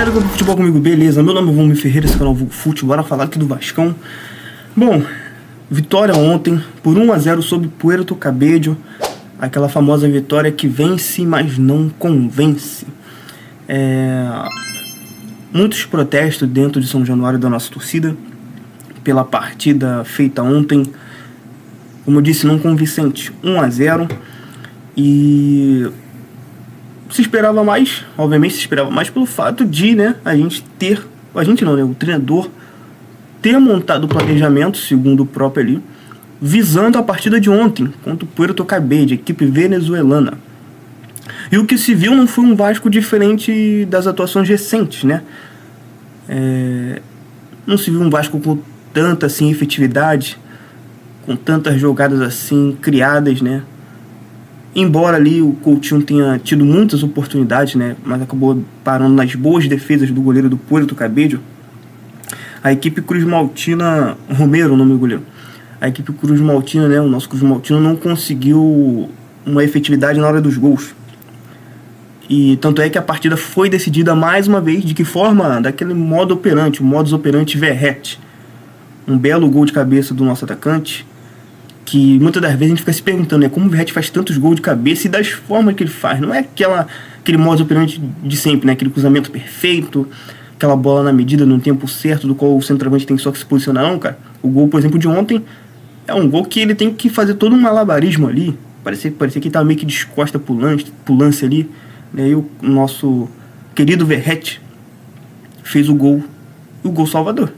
galera do Futebol Comigo, beleza? Meu nome é Vomir Ferreira, esse canal Vulgo Fute, bora falar aqui do Vascão. Bom, vitória ontem por 1-0 sobre Puerto Cabello, aquela famosa vitória que vence, mas não convence. Muitos protestos dentro de São Januário da nossa torcida pela partida feita ontem, como eu disse, não convincente, 1-0, e se esperava mais, obviamente se esperava mais pelo fato de, o treinador ter montado o planejamento, segundo o próprio ali, visando a partida de ontem contra o Puerto Cabello, equipe venezuelana. E o que se viu não foi um Vasco diferente das atuações recentes, né? Não se viu um Vasco com tanta assim efetividade, com tantas jogadas assim criadas, né? Embora ali o Coutinho tenha tido muitas oportunidades, né, mas acabou parando nas boas defesas do goleiro do Puerto Cabello, a equipe Cruz Maltina, Romero, o nome do goleiro, a equipe Cruz Maltina, né, o nosso Cruz Maltina não conseguiu uma efetividade na hora dos gols. E tanto é que a partida foi decidida mais uma vez, de que forma? Daquele modo operante, o modus operandi Verratti. Um belo gol de cabeça do nosso atacante, que muitas das vezes a gente fica se perguntando, né, como o Verratti faz tantos gols de cabeça e das formas que ele faz. Não é aquele modus operandi de sempre, né, aquele cruzamento perfeito, aquela bola na medida, no tempo certo, do qual o centroavante tem só que se posicionar. Não, cara. O gol, por exemplo, de ontem é um gol que ele tem que fazer todo um malabarismo ali. Parecia que ele estava meio que descosta pro lance ali, né, e o nosso querido Verratti fez o gol salvador.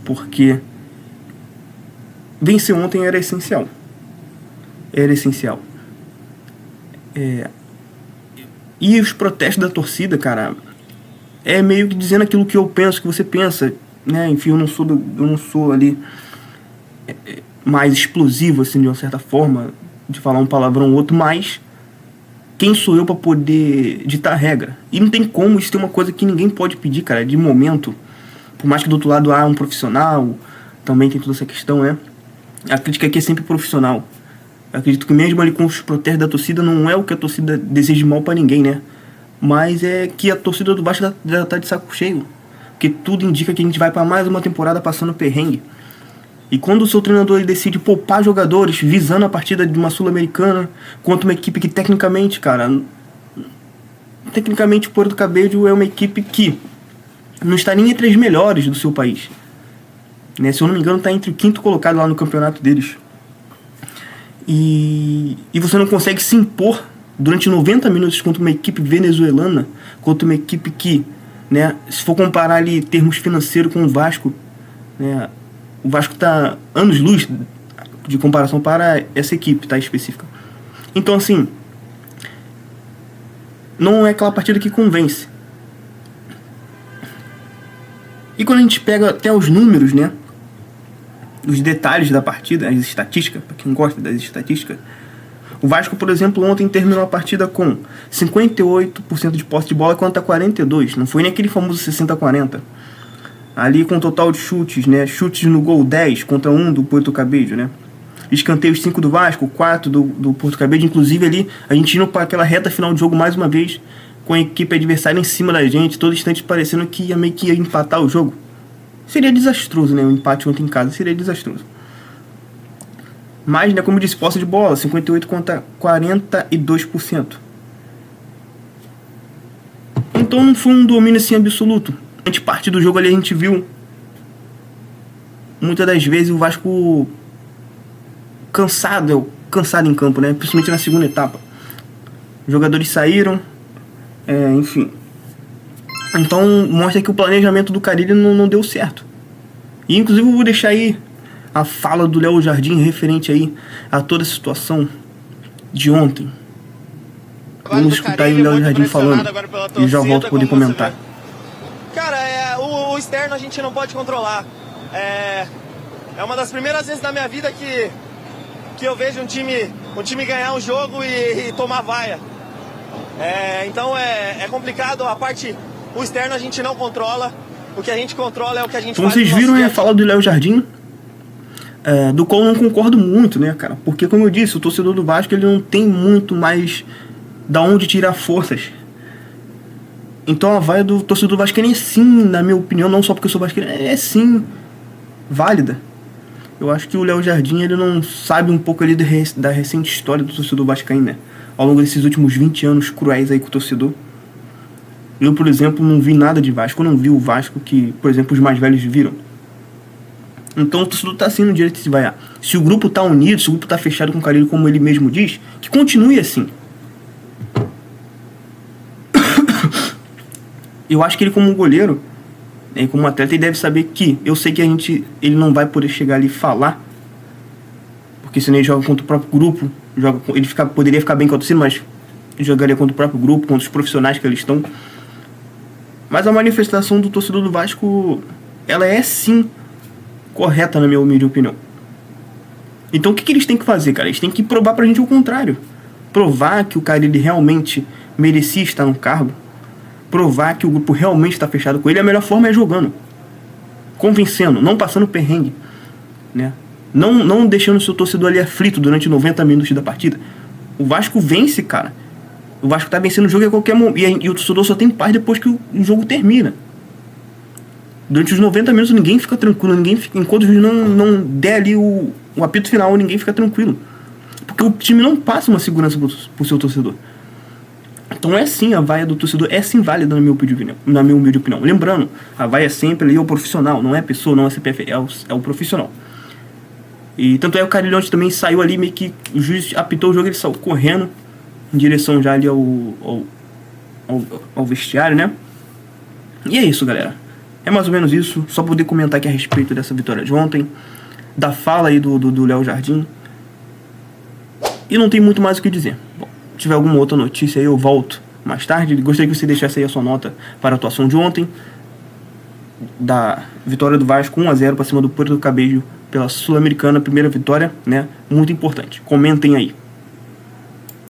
Porque vencer ontem era essencial. E os protestos da torcida, cara, é meio que dizendo aquilo que eu penso, que você pensa, né? Enfim, eu não sou ali mais explosivo, assim, de uma certa forma, de falar um palavrão ou outro, mas quem sou eu para poder ditar a regra? E não tem como, isso tem uma coisa que ninguém pode pedir, cara, de momento. Por mais que do outro lado há um profissional, também tem toda essa questão, né? A crítica aqui é sempre profissional. Eu acredito que mesmo ali com os protestos da torcida, não é o que a torcida deseja de mal pra ninguém, né? Mas é que a torcida do Vasco já tá de saco cheio. Porque tudo indica que a gente vai pra mais uma temporada passando perrengue. E quando o seu treinador ele decide poupar jogadores, visando a partida de uma Sul-Americana, contra uma equipe que tecnicamente, o Puerto Cabello é uma equipe que não está nem entre as melhores do seu país. Né, se eu não me engano, está entre o 5º colocado lá no campeonato deles. E você não consegue se impor durante 90 minutos contra uma equipe venezuelana, contra uma equipe que, né, se for comparar ali termos financeiros com o Vasco, né, o Vasco está anos-luz de comparação para essa equipe, tá, específica. Então, assim, não é aquela partida que convence. E quando a gente pega até os números, né, os detalhes da partida, as estatísticas, para quem gosta das estatísticas, o Vasco, por exemplo, ontem terminou a partida com 58% de posse de bola contra 42%. Não foi nem aquele famoso 60-40. Ali com total de chutes, né? Chutes no gol 10 contra 1 do Puerto Cabello, né? Escanteios 5 do Vasco, 4 do Puerto Cabello. Inclusive ali, a gente indo para aquela reta final de jogo mais uma vez, com a equipe adversária em cima da gente, todo instante parecendo que ia meio que ia empatar o jogo. Seria desastroso, né? O empate ontem em casa seria desastroso. Mas, né, como eu disse, posse de bola, 58% contra 42%. Então não foi um domínio assim absoluto. Antes de partir do jogo ali a gente viu muitas das vezes o Vasco cansado em campo, né? Principalmente na segunda etapa. Os jogadores saíram, enfim. Então mostra que o planejamento do Carille não deu certo. E inclusive eu vou deixar aí a fala do Léo Jardim referente aí a toda a situação de ontem. Vamos escutar aí o Léo Jardim falando e já volto para poder comentar. Cara, o externo a gente não pode controlar. É uma das primeiras vezes na minha vida que eu vejo um time ganhar um jogo e tomar vaia. Então é complicado. O externo a gente não controla. O que a gente controla é o que a gente faz. Vocês viram a fala do Léo Jardim? Do qual eu não concordo muito, né, cara? Porque, como eu disse, o torcedor do Vasco ele não tem muito mais da onde tirar forças Então a vaia do torcedor vascaíno é sim, na minha opinião, não só porque eu sou vascaíno, é sim válida. Eu acho que o Léo Jardim, ele não sabe um pouco ali da recente história do torcedor vascaíno, né? Ao longo desses últimos 20 anos cruéis aí com o torcedor. Eu, por exemplo, não vi nada de Vasco, eu não vi o Vasco que, por exemplo, os mais velhos viram. Então o torcedor tá assim no direito de se vaiar. Se o grupo tá unido, se o grupo tá fechado com o Carille, como ele mesmo diz, que continue assim. Eu acho que ele, como goleiro, como atleta, ele deve saber que eu sei que ele não vai poder chegar ali e falar, porque senão ele joga contra o próprio grupo, poderia ficar bem com a torcida, mas jogaria contra o próprio grupo, contra os profissionais que eles estão. Mas a manifestação do torcedor do Vasco, ela é sim correta, na minha humilde opinião. Então o que eles têm que fazer, cara? Eles têm que provar pra gente o contrário. Provar que o Carille realmente merecia estar no cargo. Provar que o grupo realmente está fechado com ele. A melhor forma é jogando, convencendo, não passando perrengue, né? Não deixando o seu torcedor ali aflito durante 90 minutos da partida. O Vasco vence, cara. O Vasco tá vencendo o jogo a qualquer momento. E o torcedor só tem paz depois que o jogo termina. Durante os 90 minutos ninguém fica tranquilo. Enquanto o juiz não der ali o apito final, ninguém fica tranquilo. Porque o time não passa uma segurança pro seu torcedor. Então é sim, a vaia do torcedor é sim válida na minha humilde opinião. Lembrando, a vaia sempre ali é o profissional, não é a pessoa, não é a CPF, é o profissional. E tanto é o Carille ontem também saiu ali, meio que o juiz apitou o jogo, ele saiu correndo em direção já ali ao vestiário, né? E é isso, galera. É mais ou menos isso, só poder comentar aqui a respeito dessa vitória de ontem, da fala aí do Léo Jardim. E não tem muito mais o que dizer. Bom, se tiver alguma outra notícia aí, eu volto mais tarde. Gostaria que você deixasse aí a sua nota para a atuação de ontem, da vitória do Vasco 1-0 para cima do Puerto Cabello pela Sul-Americana, primeira vitória, né? Muito importante. Comentem aí.